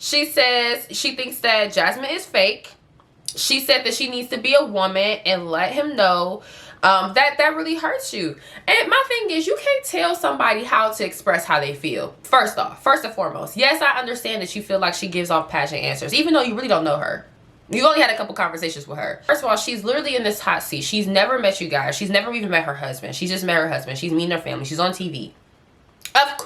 She says she thinks that Jasmine is fake. She said that she needs to be a woman and let him know that really hurts you. And my thing is, you can't tell somebody how to express how they feel. First and foremost, yes, I understand that you feel like she gives off pageant answers, even though you really don't know her. You only had a couple conversations with her. First of all, she's literally in this hot seat. She's never met you guys. She's never even met her husband. She just met her husband. She's meeting her family. She's on TV. Of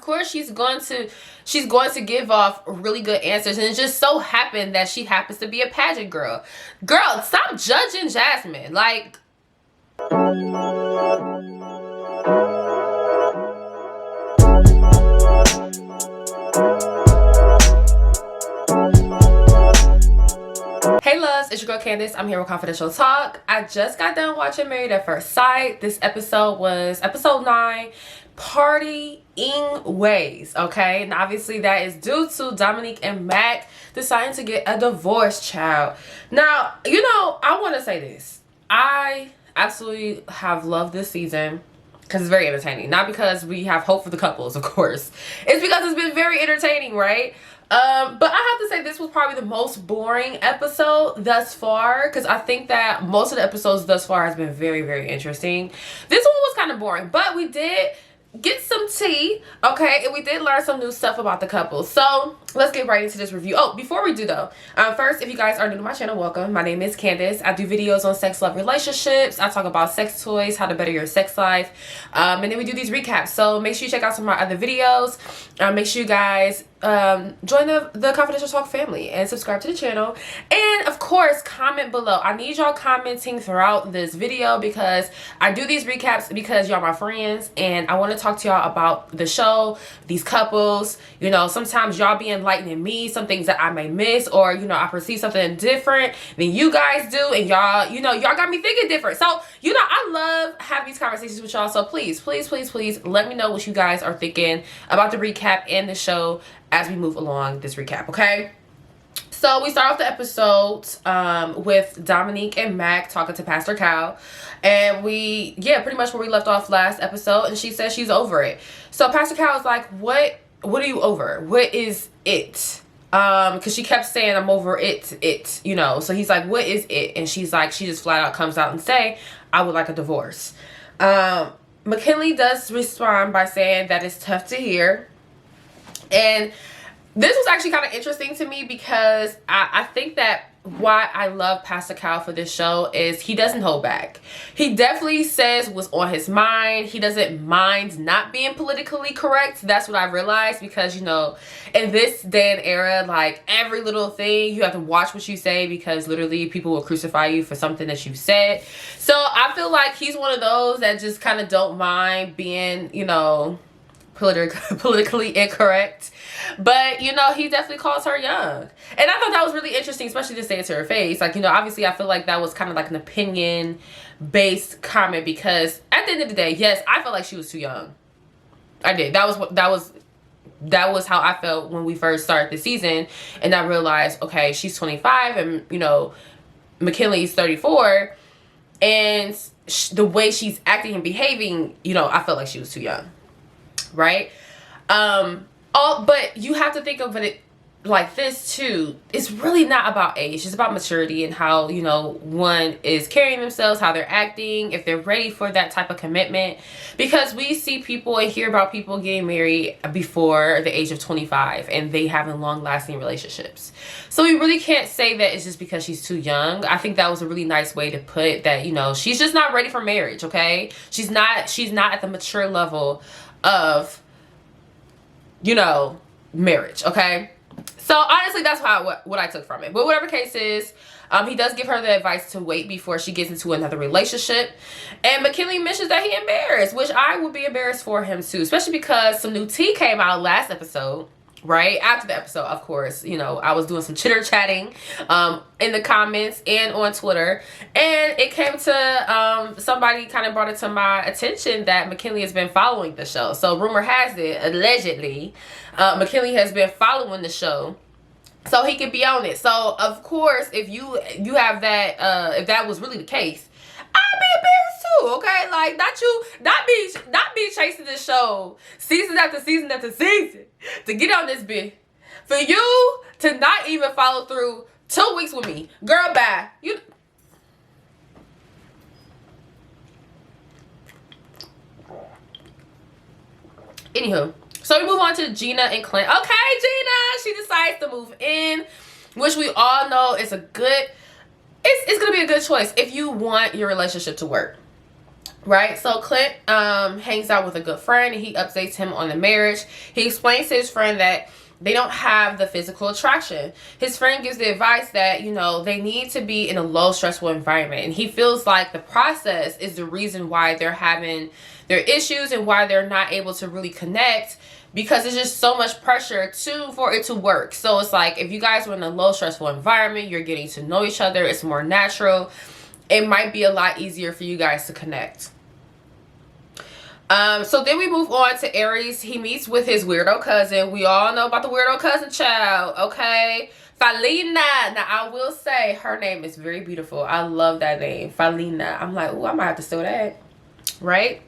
course she's going to give off really good answers, and it just so happened that she happens to be a pageant girl. Girl, stop judging Jasmine. Like, hey loves, it's your girl Candace. I'm here with Confidential Talk. I just got done watching Married at First Sight. This episode was episode 9, Partying Ways, okay? And obviously that is due to Dominique and Mac deciding to get a divorce, child. Now, you know, I want to say this. I absolutely have loved this season because it's very entertaining. Not because we have hope for the couples, of course. It's because it's been very entertaining, right? But I have to say this was probably the most boring episode thus far, because I think that most of the episodes thus far has been very, very interesting. This one was kind of boring, but we did get some tea, okay, and we did learn some new stuff about the couple. So let's get right into this review. Oh, before we do though, first, if you guys are new to my channel, welcome. My name is Candace. I do videos on sex, love, relationships. I talk about sex toys, how to better your sex life, and then we do these recaps. So make sure you check out some of my other videos. Make sure you guys join the Confidential Talk family and subscribe to the channel, and of course comment below. I need y'all commenting throughout this video because I do these recaps because y'all my friends, and I want to talk to y'all about the show, these couples. You know, sometimes y'all be enlightening me, some things that I may miss, or you know, I perceive something different than you guys do, and y'all, you know, y'all got me thinking different. So you know, I love having these conversations with y'all. So please let me know what you guys are thinking about the recap and the show as we move along this recap, okay? So we start off the episode with Dominique and Mac talking to Pastor Cal, and pretty much where we left off last episode, and she says she's over it. So Pastor Cal is like, what are you over? What is it? Because she kept saying, I'm over it, you know. So he's like, what is it? And she's like, she just flat out comes out and say, I would like a divorce. Mackinley does respond by saying that it's tough to hear. And this was actually kind of interesting to me because I think that why I love Pastor Cal for this show is he doesn't hold back. He definitely says what's on his mind. He doesn't mind not being politically correct. That's what I realized, because, you know, in this day and era, like, every little thing, you have to watch what you say, because literally people will crucify you for something that you said. So I feel like he's one of those that just kind of don't mind being, you know, politically incorrect. But, you know, he definitely calls her young. And I thought that was really interesting, especially to say it to her face. Like, you know, obviously I feel like that was kind of like an opinion-based comment, because at the end of the day, yes, I felt like she was too young. I did. That was how I felt when we first started the season. And I realized, okay, she's 25 and, you know, Mackinley's 34. And the way she's acting and behaving, you know, I felt like she was too young. Right? But you have to think of it like this too. It's really not about age. It's about maturity and how, you know, one is carrying themselves, how they're acting, if they're ready for that type of commitment. Because we see people and hear about people getting married before the age of 25 and they having long-lasting relationships. So we really can't say that it's just because she's too young. I think that was a really nice way to put that, you know, she's just not ready for marriage, okay? She's not at the mature level of, you know, marriage, okay? So honestly, that's what I took from it. But whatever case is, he does give her the advice to wait before she gets into another relationship. And Mackinley mentions that he embarrassed, which I would be embarrassed for him too, especially because some new tea came out last episode. Right after the episode, of course, you know, I was doing some chitter chatting in the comments and on Twitter, and it came to somebody kind of brought it to my attention that Mackinley has been following the show. So rumor has it, allegedly, Mackinley has been following the show so he could be on it. So of course, if you have that, if that was really the case, I'd be embarrassed too, okay? Like, not be chasing this show season after season after season to get on this bitch For you to not even follow through 2 weeks with me. Girl, bye. Anywho, so we move on to Gina and Clint. Okay, Gina, she decides to move in, which we all know is a good, it's gonna be a good choice if you want your relationship to work, right? So Clint hangs out with a good friend, and he updates him on the marriage. He explains to his friend that they don't have the physical attraction. His friend gives the advice that, you know, they need to be in a low stressful environment, and he feels like the process is the reason why they're having their issues and why they're not able to really connect, because it's just so much pressure for it to work. So it's like, if you guys were in a low stressful environment, you're getting to know each other, it's more natural, it might be a lot easier for you guys to connect. So then we move on to Aries. He meets with his weirdo cousin. We all know about the weirdo cousin child, okay? Falina. Now, I will say her name is very beautiful. I love that name, Falina. I'm like, ooh, I might have to steal that, right?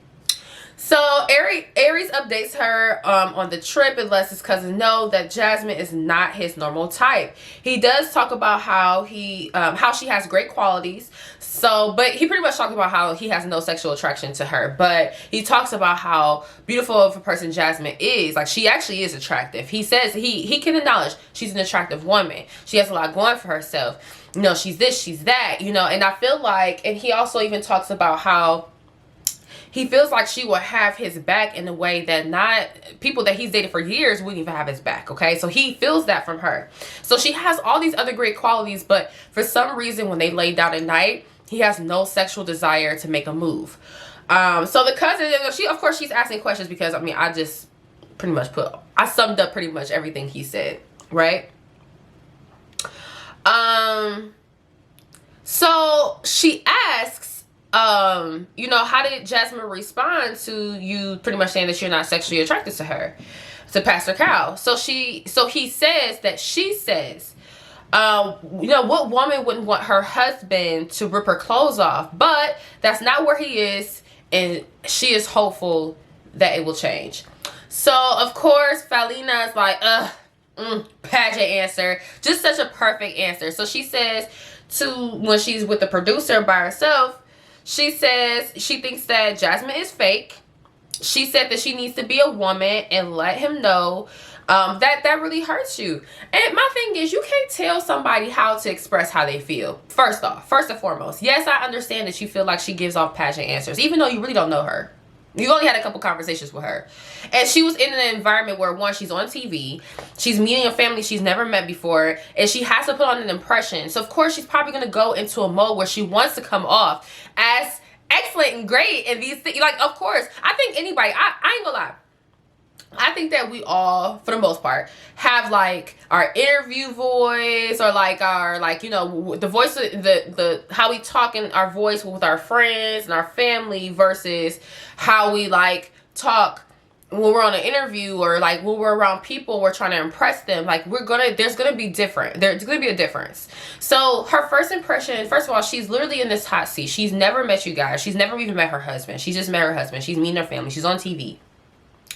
So Aries updates her on the trip and lets his cousin know that Jasmine is not his normal type. He does talk about how she has great qualities. So, but he pretty much talks about how he has no sexual attraction to her. But he talks about how beautiful of a person Jasmine is. Like, she actually is attractive. He says he can acknowledge she's an attractive woman. She has a lot going for herself. You know, she's this, she's that, you know. And I feel like, and he also even talks about how he feels like she will have his back in a way that not people that he's dated for years wouldn't even have his back, okay? So he feels that from her. So she has all these other great qualities, but for some reason when they lay down at night, he has no sexual desire to make a move. So the cousin, of course she's asking questions, because I mean, I summed up pretty much everything he said, right? So she asks, you know, how did Jasmine respond to you pretty much saying that you're not sexually attracted to her, to Pastor Cal? So he says that she says, you know, what woman wouldn't want her husband to rip her clothes off? But that's not where he is, and she is hopeful that it will change. So of course Falina is like, pageant answer, just such a perfect answer. So she says when she's with the producer by herself, she says she thinks that Jasmine is fake. She said that she needs to be a woman and let him know that really hurts you. And my thing is, you can't tell somebody how to express how they feel. First and foremost, yes, I understand that you feel like she gives off pageant answers, even though you really don't know her. You only had a couple conversations with her. And she was in an environment where, one, she's on TV. She's meeting a family she's never met before. And she has to put on an impression. So, of course, she's probably going to go into a mode where she wants to come off as excellent and great. And these things, like, of course, I think anybody, I ain't gonna lie. I think that we all, for the most part, have like our interview voice, or like our, like, you know, the voice, the how we talk in our voice with our friends and our family versus how we like talk when we're on an interview, or like when we're around people, we're trying to impress them. Like, there's gonna be different. There's gonna be a difference. So her first impression, first of all, she's literally in this hot seat. She's never met you guys. She's never even met her husband. She just met her husband. She's meeting her family. She's on TV.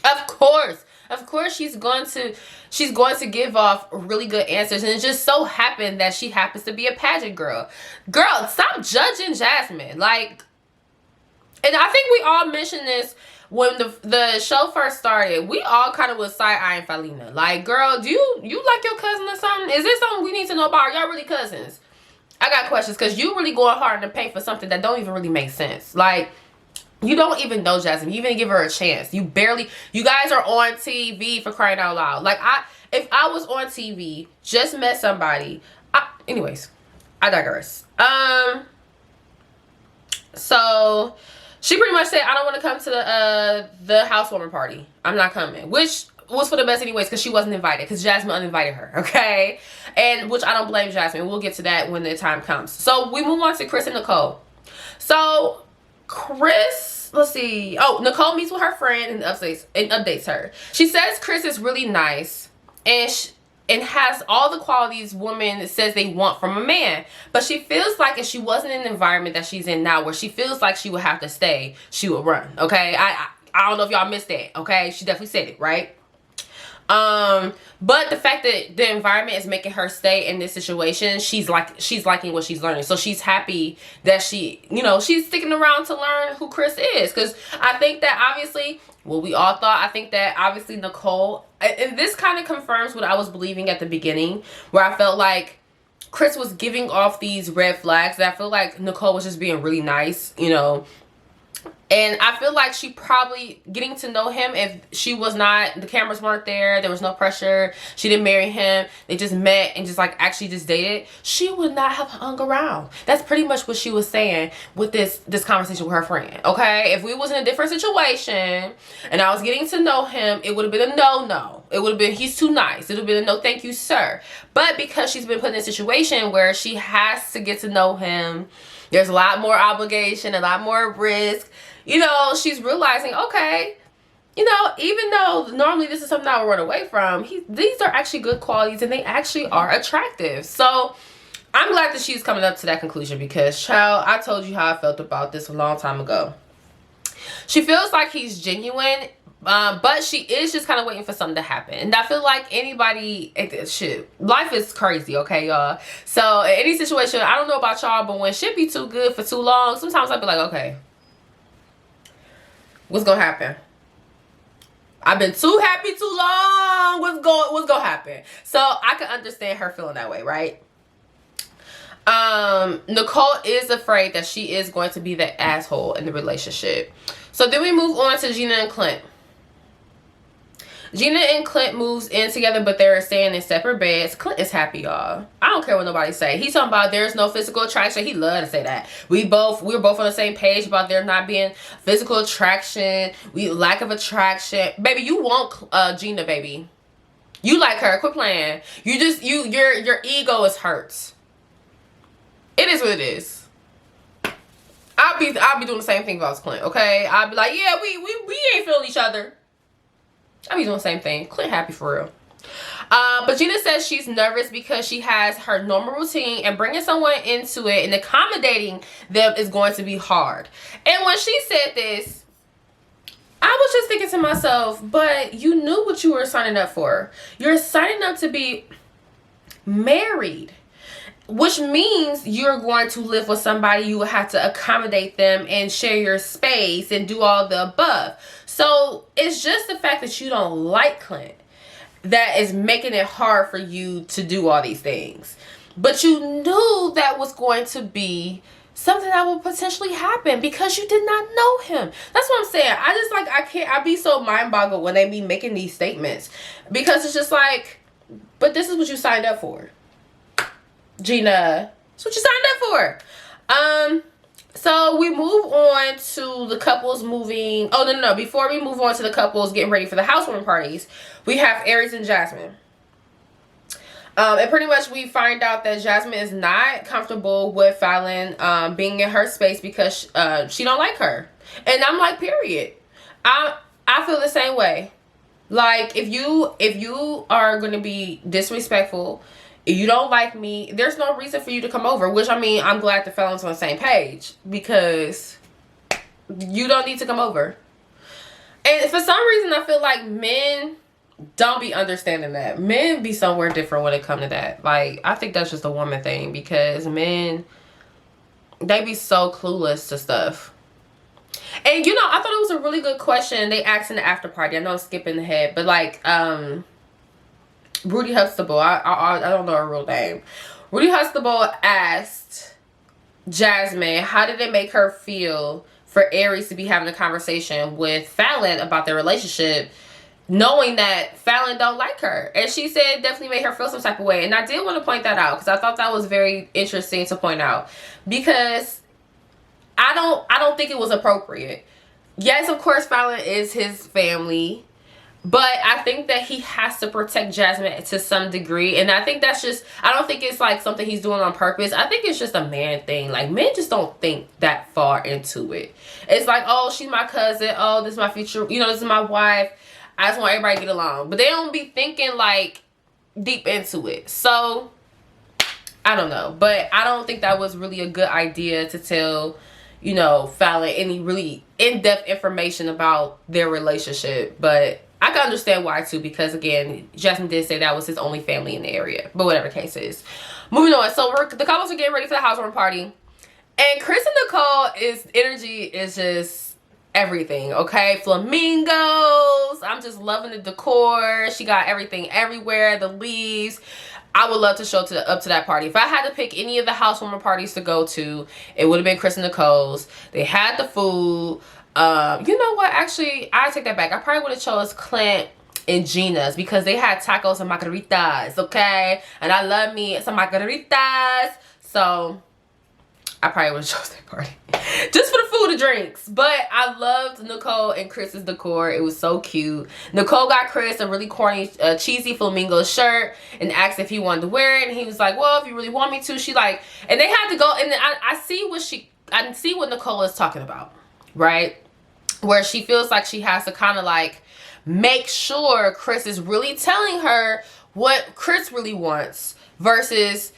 Of course, she's going to give off really good answers, and it just so happened that she happens to be a pageant girl. Girl, stop judging Jasmine. Like, and I think we all mentioned this when the show first started. We all kind of was side-eyeing Falina. Like, girl, do you like your cousin or something? Is this something we need to know about? Are y'all really cousins? I got questions, because you really going hard in the paint for something that don't even really make sense. Like, you don't even know Jasmine. You even give her a chance. You guys are on TV, for crying out loud. Like, if I was on TV, just met somebody. Anyways, I digress. So she pretty much said, I don't want to come to the housewarming party. I'm not coming. Which was for the best anyways, because she wasn't invited, because Jasmine uninvited her, okay? And which I don't blame Jasmine. We'll get to that when the time comes. So we move on to Chris and Nicole. So Chris, let's see. Oh, Nicole meets with her friend and updates her. She says Chris is really nice and has all the qualities women says they want from a man. But she feels like if she wasn't in the environment that she's in now, where she feels like she would have to stay, she would run. Okay, I don't know if y'all missed that. Okay, she definitely said it, right? But the fact that the environment is making her stay in this situation, she's liking what she's learning. So she's happy that she's sticking around to learn who Chris is. Because I think that obviously, well, we all thought, I think that obviously Nicole, and this kind of confirms what I was believing at the beginning, where I felt like Chris was giving off these red flags that I feel like Nicole was just being really nice, And I feel like she probably getting to know him, if she was not, the cameras weren't there was no pressure, she didn't marry him, they just met and just like actually just dated, she would not have hung around. That's pretty much what she was saying with this conversation with her friend. Okay, if we was in a different situation and I was getting to know him, it would have been a no. It would have been, he's too nice. It would have been a no thank you sir. But because she's been put in a situation where she has to get to know him, there's a lot more obligation, a lot more risk. She's realizing, okay, even though normally this is something I would run away from, these are actually good qualities and they actually are attractive. So I'm glad that she's coming up to that conclusion because, child, I told you how I felt about this a long time ago. She feels like he's genuine, but she is just kind of waiting for something to happen. And I feel like life is crazy, okay, y'all? So in any situation, I don't know about y'all, but when shit be too good for too long, sometimes I'll be like, okay, what's gonna happen? I've been too happy too long. What's gonna happen? So I can understand her feeling that way, right? Nicole is afraid that she is going to be the asshole in the relationship. So then we move on to Gina and Clint. Gina and Clint moves in together, but they're staying in separate beds. Clint is happy, y'all. I don't care what nobody say. He's talking about there's no physical attraction. He love to say that. We're both on the same page about there not being physical attraction. Lack of attraction. Baby, you want Gina, baby. You like her. Quit playing. Your ego is hurt. It is what it is. I'll be doing the same thing if I was Clint, okay? I'll be like, yeah, we ain't feeling each other. I'll be doing the same thing. Clint happy for real. But Gina says she's nervous because she has her normal routine and bringing someone into it and accommodating them is going to be hard. And when she said this, I was just thinking to myself, but you knew what you were signing up for. You're signing up to be married, which means you're going to live with somebody. You will have to accommodate them and share your space and do all the above. So it's just the fact that you don't like Clint that is making it hard for you to do all these things. But you knew that was going to be something that will potentially happen because you did not know him. That's what I'm saying. I be so mind boggled when they be making these statements because it's just like, but this is what you signed up for. Gina, that's what you signed up for. So we move on to the couples moving. Oh, no. Before we move on to the couples getting ready for the housewarming parties, we have Aries and Jasmine. And pretty much we find out that Jasmine is not comfortable with Fallon being in her space because she don't like her. And I'm like, period. I feel the same way. Like, if you are going to be disrespectful, if you don't like me, there's no reason for you to come over. Which, I mean, I'm glad the Fallon's on the same page because you don't need to come over. And for some reason, I feel like men don't be understanding that. Men be somewhere different when it comes to that. Like, I think that's just a woman thing because men, they be so clueless to stuff. And, I thought it was a really good question they asked in the after party. I know I'm skipping ahead, but like, Rudy Huxtable, I don't know her real name. Rudy Huxtable asked Jasmine, how did it make her feel for Aries to be having a conversation with Fallon about their relationship, knowing that Fallon don't like her? And she said it definitely made her feel some type of way. And I did want to point that out because I thought that was very interesting to point out because I don't think it was appropriate. Yes, of course, Fallon is his family. But I think that he has to protect Jasmine to some degree. And I think that's just, I don't think it's like something he's doing on purpose. I think it's just a man thing. Like, men just don't think that far into it. It's like, oh, she's my cousin. Oh, this is my future. This is my wife. I just want everybody to get along. But they don't be thinking like deep into it. So, I don't know. But I don't think that was really a good idea to tell, Fallon any really in-depth information about their relationship. But I can understand why too, because again, Jasmine did say that was his only family in the area. But whatever the case is. Moving on. So the couples are getting ready for the housewarming party. And Chris and Nicole's energy is just everything, okay? Flamingos. I'm just loving the decor. She got everything everywhere. The leaves. I would love to show up to that party. If I had to pick any of the housewarming parties to go to, it would have been Chris and Nicole's. They had the food. You know what? Actually, I take that back. I probably would have chose Clint and Gina's because they had tacos and margaritas, okay? And I love me some margaritas. So I probably would have chose that party just for the food and drinks. But I loved Nicole and Chris's decor. It was so cute. Nicole got Chris a really corny, cheesy flamingo shirt and asked if he wanted to wear it. And he was like, well, if you really want me to. She like, and they had to go. And I see what Nicole is talking about, right? Where she feels like she has to kind of like make sure Chris is really telling her what Chris really wants versus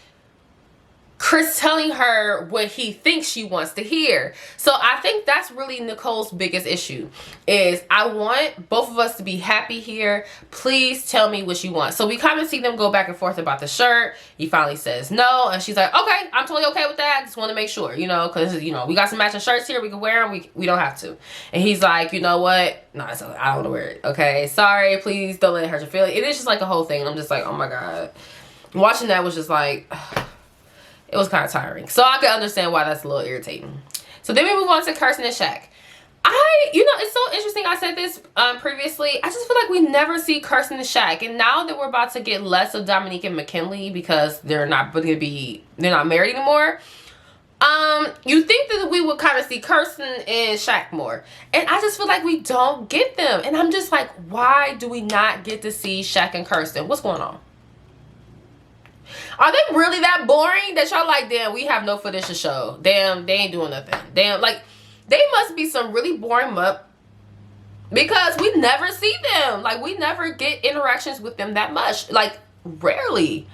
Chris telling her what he thinks she wants to hear. So I think that's really Nicole's biggest issue is I want both of us to be happy here. Please tell me what you want. So we kind of see them go back and forth about the shirt. He finally says no. And she's like, okay, I'm totally okay with that. Just want to make sure, you know, because, you know, we got some matching shirts here. We can wear them. We don't have to. And he's like, you know what? No, I don't want to wear it. Okay, sorry. Please don't let it hurt your feelings. It is just like a whole thing. And I'm just like, oh my God. Watching that was just like... it was kind of tiring. So I can understand why that's a little irritating. So then we move on to Kirsten and Shaq. You know, it's so interesting. I said this previously. I just feel like we never see Kirsten and Shaq. And now that we're about to get less of Dominique and Mckinley because they're not married anymore. You think that we would kind of see Kirsten and Shaq more. And I just feel like we don't get them. And I'm just like, why do we not get to see Shaq and Kirsten? What's going on? Are they really that boring that y'all like, damn, we have no footage to show? Damn, they ain't doing nothing. Damn, like, they must be some really boring mup because we never see them. Like, we never get interactions with them that much. Like, rarely.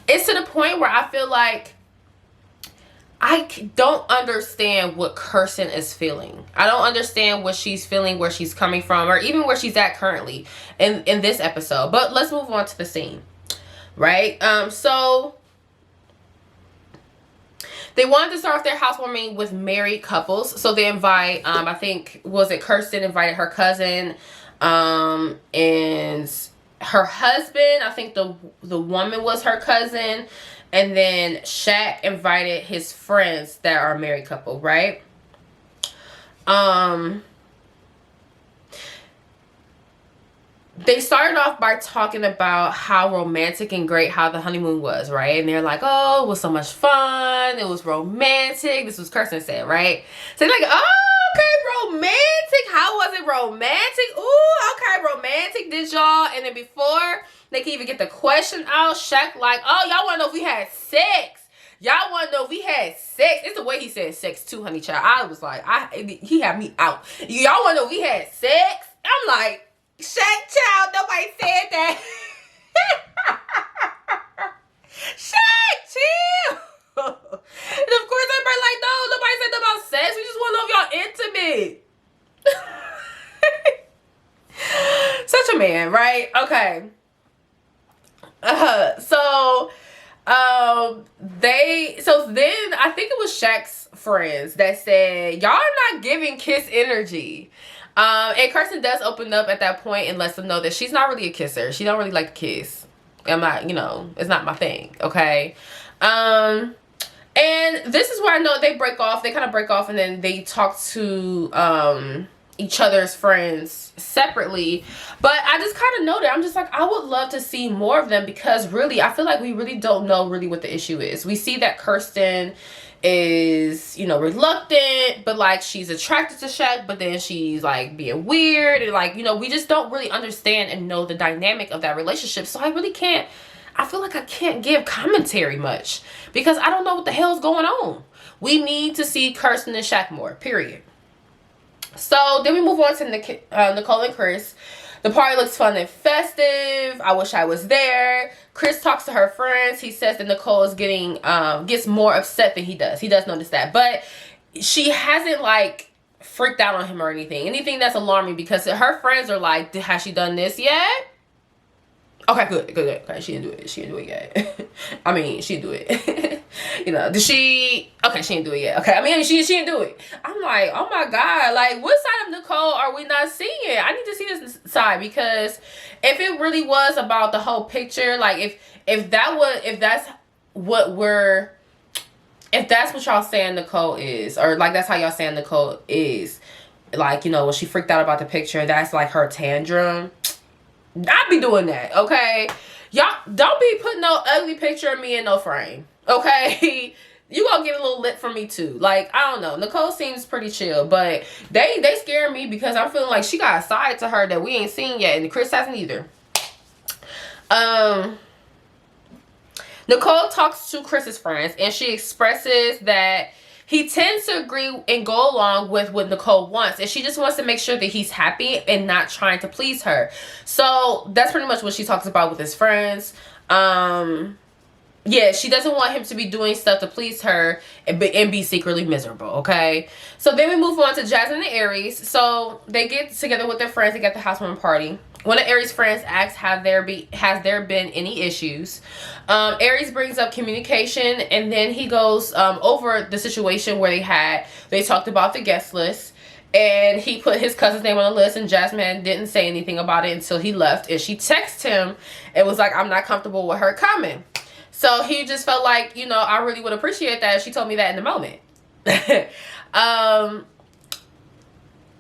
It's to the point where I feel like I don't understand what Kirsten is feeling. I don't understand what she's feeling, where she's coming from, or even where she's at currently in this episode. But let's move on to the scene. Right? So they wanted to start off their housewarming with married couples. So they invite, I think, was it Kirsten invited her cousin, and her husband. I think the woman was her cousin. And then Shaq invited his friends that are a married couple, right? They started off by talking about how romantic and great how the honeymoon was, right? And they're like, oh, it was so much fun. It was romantic. This was Kirsten said, right? So they're like, oh, okay, romantic. How was it romantic? Ooh, okay, romantic. Did y'all? And then before they can even get the question out, Shaq like, oh, y'all want to know if we had sex? Y'all want to know if we had sex? It's the way he said sex too, honey child. I was like, he had me out. Y'all want to know if we had sex? I'm like, Shaq, child, nobody said that. Shaq, chill. And of course, everybody like, no, nobody said nothing about sex. We just want to know if y'all intimate. Such a man, right? Okay. So then I think it was Shaq's friends that said, y'all are not giving kiss energy. And Kirsten does open up at that point and lets them know that she's not really a kisser. She don't really like to kiss. I'm not, you know, it's not my thing, okay? And this is where I know they break off. They kind of break off and then they talk to each other's friends separately. But I just kind of know that I'm just like, I would love to see more of them because really, I feel like we really don't know really what the issue is. We see that Kirsten is, you know, reluctant, but like she's attracted to Shaq, but then she's like being weird and like, you know, we just don't really understand and know the dynamic of that relationship. So I really can't, I feel like I can't give commentary much because I don't know what the hell's going on. We need to see Kirsten and Shaq more, period. So then we move on to Nicole and Chris. The party looks fun and festive. I wish I was there. Chris talks to her friends. He says that Nicole is gets more upset than he does. He does notice that. But she hasn't like freaked out on him or anything that's alarming, because her friends are like, has she done this yet? Okay, good. Okay, she didn't do it yet. I mean, she didn't do it. You know, did she? Okay, she didn't do it yet. Okay, I mean, she didn't do it. I'm like, oh my God, like, what side of Nicole are we not seeing? I need to see this side, because if it really was about the whole picture, like, if that's what y'all saying Nicole is, or like that's how y'all saying Nicole is, like, you know, when she freaked out about the picture, that's like her tantrum. I'd be doing that, okay? Y'all don't be putting no ugly picture of me in no frame, okay? You gonna get a little lit from me too. Like, I don't know. Nicole seems pretty chill, but they scare me, because I'm feeling like she got a side to her that we ain't seen yet, and Chris hasn't either. Nicole talks to Chris's friends, and she expresses that he tends to agree and go along with what Nicole wants, and she just wants to make sure that he's happy and not trying to please her. So that's pretty much what she talks about with his friends. Yeah, she doesn't want him to be doing stuff to please her and be secretly miserable, okay? So then we move on to Jasmine and Aries. So they get together with their friends. They get the housewarming party. One of Aries' friends asks, has there been any issues? Aries brings up communication, and then he goes over the situation where they talked about the guest list, and he put his cousin's name on the list, and Jasmine didn't say anything about it until he left, and she texted him and was like, I'm not comfortable with her coming. So he just felt like, you know, I really would appreciate that if she told me that in the moment.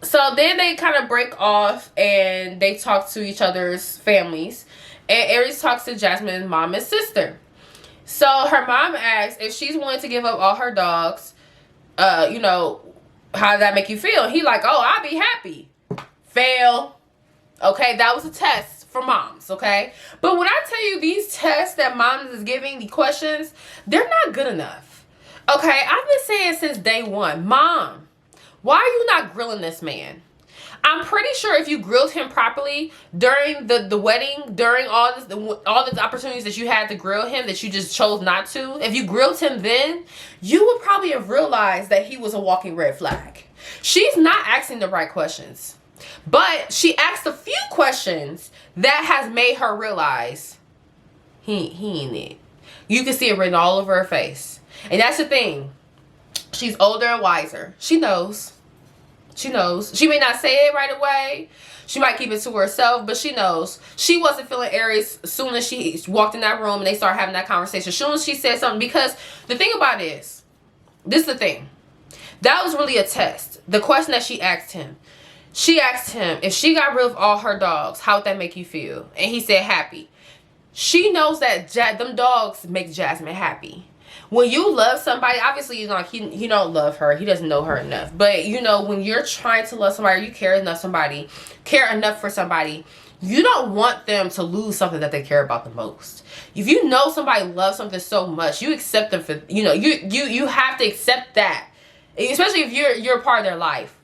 So then they kind of break off, and they talk to each other's families. And Aries talks to Jasmine's mom and sister. So her mom asks if she's willing to give up all her dogs. You know, how does that make you feel? He like, oh, I'll be happy. Fail. Okay, that was a test for moms, okay? But when I tell you these tests that moms is giving, the questions, they're not good enough. Okay, I've been saying since day one, Mom, why are you not grilling this man? I'm pretty sure if you grilled him properly during the wedding, during all the opportunities that you had to grill him that you just chose not to, if you grilled him then, you would probably have realized that he was a walking red flag. She's not asking the right questions, but she asked a few questions that has made her realize he ain't it. You can see it written all over her face. And that's the thing. She's older and wiser. She knows. She knows. She may not say it right away. She might keep it to herself, but she knows. She wasn't feeling Aries as soon as she walked in that room and they started having that conversation. As soon as she said something, because the thing about it is, this is the thing. That was really a test. The question that she asked him. She asked him, if she got rid of all her dogs, how would that make you feel? And he said, happy. She knows that them dogs make Jasmine happy. When you love somebody, obviously, you know, he don't love her. He doesn't know her enough. But, you know, when you're trying to love somebody, or you care enough for somebody, you don't want them to lose something that they care about the most. If you know somebody loves something so much, you accept them for, you know, you have to accept that. Especially if you're a part of their life.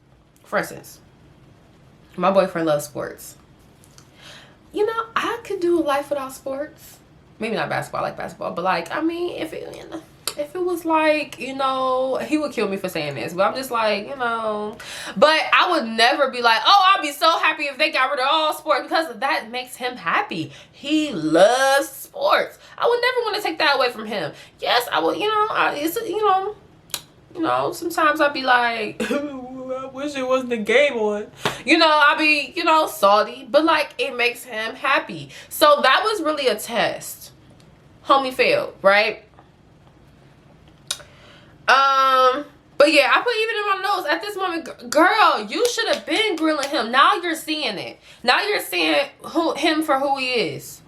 For instance, my boyfriend loves sports. You know, I could do a life without sports. Maybe not basketball, I like basketball, but like, I mean, if it was like, you know, he would kill me for saying this, but I'm just like, you know, but I would never be like, oh, I'll be so happy if they got rid of all sports, because that makes him happy. He loves sports. I would never want to take that away from him. Yes, I would, you know, sometimes I'd be like, I wish it wasn't a game on. You know, I'd be, you know, salty, but like, it makes him happy. So that was really a test. Homie failed, right? But yeah, I put even in my notes at this moment, girl, you should have been grilling him. Now you're seeing it. Now you're seeing him for who he is.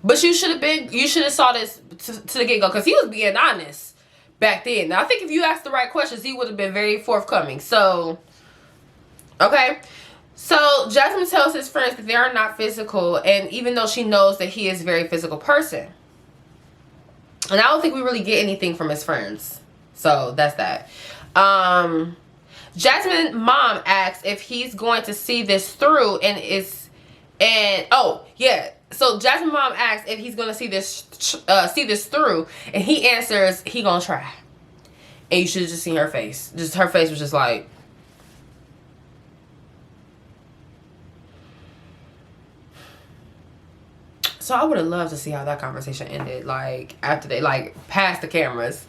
But you should have saw this to the get-go, because he was being honest back then. Now I think if you asked the right questions, he would have been very forthcoming. So, okay. So Jasmine tells his friends that they are not physical, and even though she knows that he is a very physical person. And I don't think we really get anything from his friends. So that's that. Jasmine's mom asks if he's going to see this through, so Jasmine's mom asks if he's going to see this through, and he answers he gonna try. And you should have just seen her face. Just her face was just like, So I would have loved to see how that conversation ended, like after they like passed the cameras.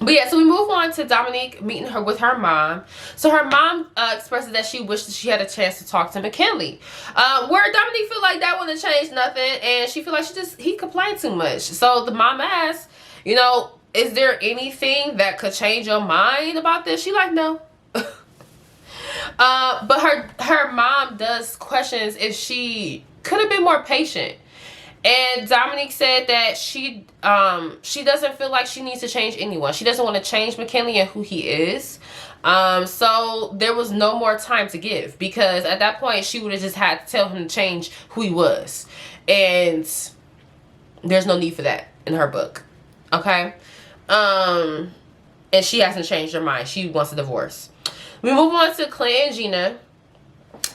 But yeah, so we move on to Dominique meeting her with her mom. So her mom expresses that she wished that she had a chance to talk to Mackinley. Where Dominique feel like that wouldn't change nothing, and she feel like he complained too much. So the mom asks, you know, is there anything that could change your mind about this? She like, no. But her mom does questions if she could have been more patient. And Dominique said that she doesn't feel like she needs to change anyone. She doesn't want to change Mackinley and who he is. So there was no more time to give, because at that point she would have just had to tell him to change who he was. And there's no need for that in her book. Okay? And she hasn't changed her mind. She wants a divorce. We move on to Clint and Gina.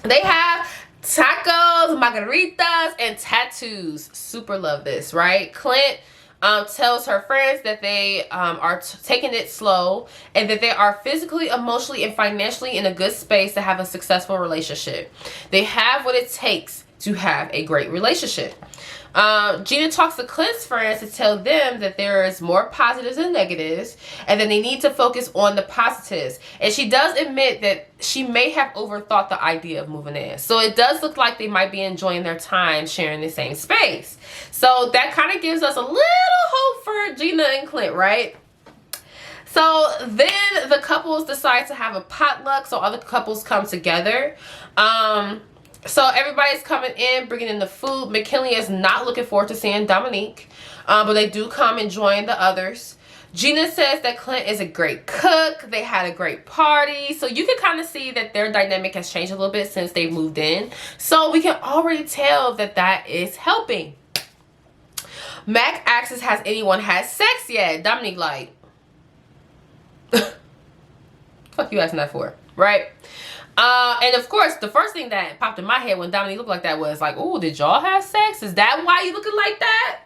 They have tacos, margaritas, and tattoos. Super love this, right? Clint tells her friends that they are taking it slow and that they are physically, emotionally, and financially in a good space to have a successful relationship. They have what it takes to have a great relationship. Gina talks to Clint's friends to tell them that there is more positives than negatives, and that they need to focus on the positives. And she does admit that she may have overthought the idea of moving in. So it does look like they might be enjoying their time sharing the same space. So that kind of gives us a little hope for Gina and Clint, right? So then the couples decide to have a potluck, so other couples come together. So everybody's coming in, bringing in the food. Mackinley is not looking forward to seeing Dominique, but they do come and join the others. Gina says that Clint is a great cook. They had a great party. So you can kind of see that their dynamic has changed a little bit since they moved in. So we can already tell that that is helping. Mac asks, has anyone had sex yet? Dominique like, fuck you asking that for, right? And of course, the first thing that popped in my head when Dominique looked like that was like, oh, did y'all have sex? Is that why you looking like that?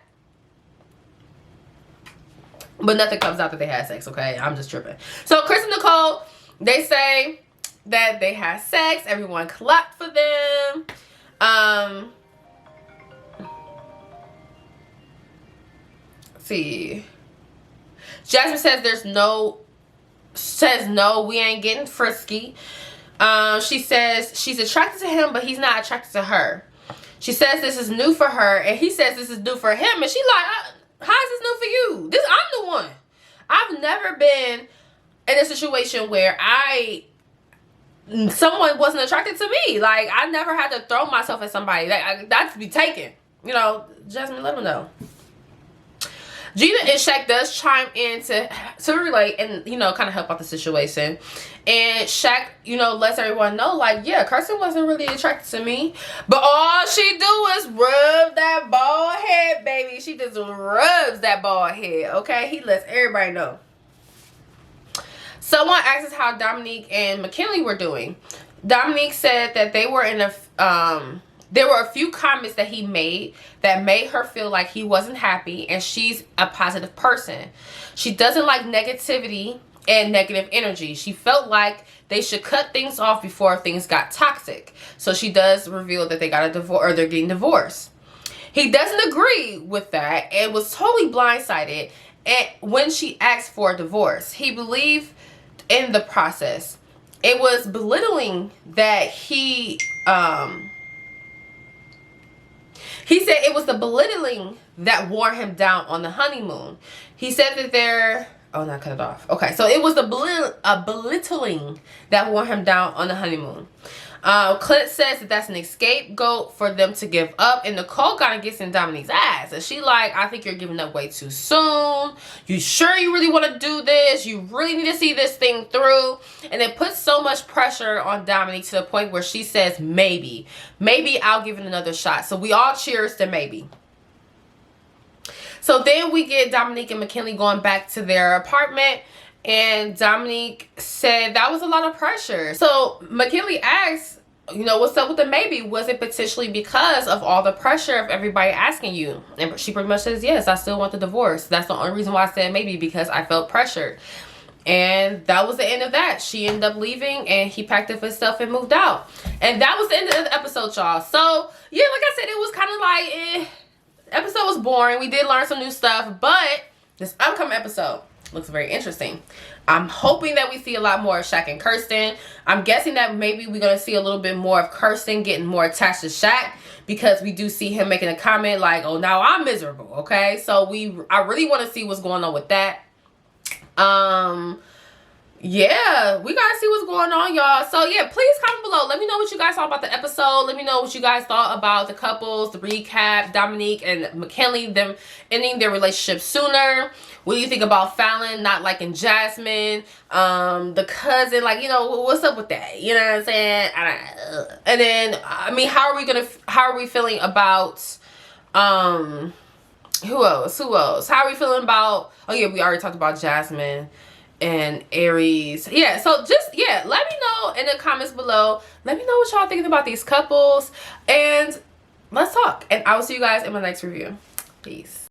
But nothing comes out that they had sex, okay? I'm just tripping. So Chris and Nicole, they say that they had sex. Everyone clapped for them. Let's see. Jasmine says no, we ain't getting frisky. She says she's attracted to him, but he's not attracted to her. She says this is new for her, and he says this is new for him. And she like, how is this new for you? I'm the one. I've never been in a situation where someone wasn't attracted to me. Like, I never had to throw myself at somebody. That to be taken. You know, Jasmine, let them know. Gina and Shaq does chime in to relate and, you know, kind of help out the situation. And Shaq, you know, lets everyone know, like, yeah, Kirsten wasn't really attracted to me. But all she do is rub that bald head, baby. She just rubs that bald head, okay? He lets everybody know. Someone asked us how Dominique and Mackinley were doing. Dominique said that they were in there were a few comments that he made that made her feel like he wasn't happy, and she's a positive person. She doesn't like negativity and negative energy. She felt like they should cut things off before things got toxic. So she does reveal that they got a divorce, or they're getting divorced. He doesn't agree with that and was totally blindsided when she asked for a divorce. He believed in the process. It was belittling that he said it was the belittling that wore him down on the honeymoon. He said that oh, not cut it off. Okay, so it was the belittling that wore him down on the honeymoon. Clint says that that's an scapegoat for them to give up, and Nicole kind of gets in Dominique's ass, and she like, I think you're giving up way too soon. You sure you really want to do this? You really need to see this thing through? And it puts so much pressure on Dominique to the point where she says, maybe I'll give it another shot. So we all cheers to maybe. So then we get Dominique and Mckinley going back to their apartment, and Dominique said that was a lot of pressure. So Mackinley asked, you know, what's up with the maybe? Was it potentially because of all the pressure of everybody asking you? And she pretty much says, yes, I still want the divorce. That's the only reason why I said maybe, because I felt pressured. And that was the end of that. She ended up leaving and he packed up his stuff and moved out. And that was the end of the episode, y'all. So yeah, like I said, it was kind of like episode was boring. We did learn some new stuff, but this upcoming episode looks very interesting. I'm hoping that we see a lot more of Shaq and Kirsten. I'm guessing that maybe we're going to see a little bit more of Kirsten getting more attached to Shaq, because we do see him making a comment like, oh, now I'm miserable. Okay, so I really want to see what's going on with that. Yeah, we gotta see what's going on, y'all. So yeah, please comment below. Let me know what you guys thought about the episode. Let me know what you guys thought about the couples, the recap, Dominique and McKinley, them ending their relationship sooner. What do you think about Fallon not liking Jasmine? The cousin, like, you know, what's up with that? You know what I'm saying? And then, I mean, how are we feeling about, who else? How are we feeling about, oh yeah, we already talked about Jasmine and Aries. Yeah, so just, yeah, let me know in the comments below. Let me know what y'all thinking about these couples, and let's talk. And I will see you guys in my next review. Peace.